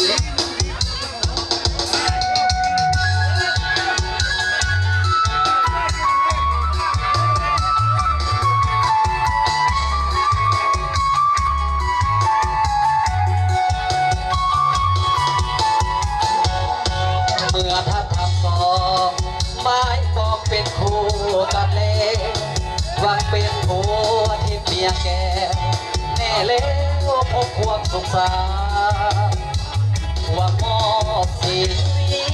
เมื่อท่านทำกองไม้ปองเป็นคู่กันเลยหวังเป็นผัวที่เมียแก่แน่แล้วพบความสุขสารว่ามอบสิ่งนี้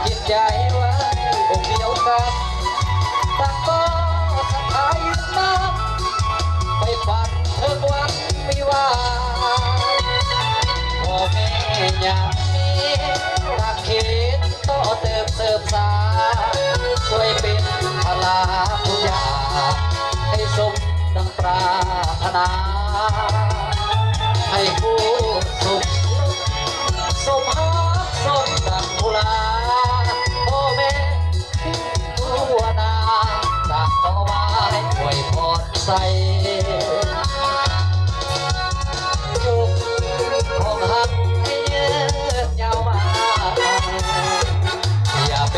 จิตใจไว้องค์เดียวกันต่างก็สะพายน้ำไปฝันเธอวันไม่ว่าพ่อแม่อยากมีรักคิดต่อเติมเสริมสาช่วยเป็นพลาผู้ยาให้สมดังปรารถนาให้ผู้สุขสมหาสมดังกุลาพ่อแม่ทั่วนาจากต่อไว้อวยพรใส่จุกของหักให้เยือกยาวมาอย่าเป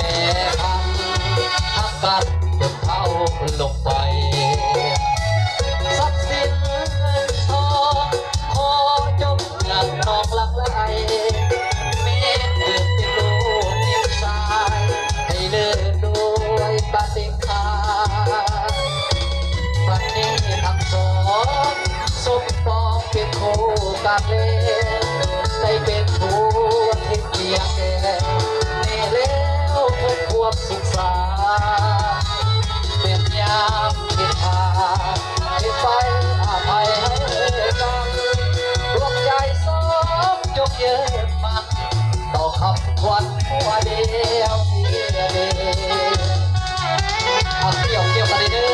พังหักกันจนเท่าลงไปทรัพย์สินเงินทองขอจงเงินนองหลังไหลเมตเกิดเป็นลูกยิ้มสายให้เลิกด้วยปฏิฆาวันนี้ทั้งสองสมปองเป็นคู่กันเล่ได้เป็นผู้ที่เกียงแก่แน่แล้วพบความสุขสาเป็นยามที่ทาที่ไปอภัยให้กันดวงใจสองจงยืนมันต่อคำควันหัวเดียวเดียวเอาเกี่ยวกันเด้อ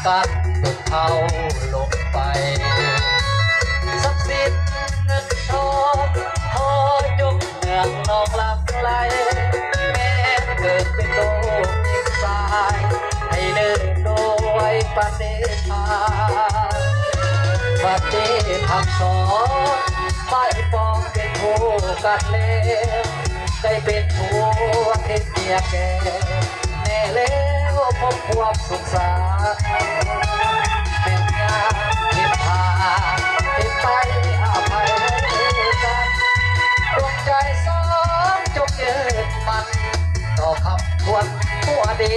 กันจนเขาลงไปทรัพย์สินเงินทองขอยกเนืองนองหลังไหลแม้เกิดเป็นโลกยิ่งสายให้เลิกโดยปฏิภาณบัดนี้ทั้งสองไม่ปองเป็นคู่กันแล้วได้เป็นผัวที่เมียแก่แน่แล้วพบความสุขสาเป็นงานที่พาที่ไปอภัยให้กันดวงใจสองจงยืนมันต่อคำควรหัวดี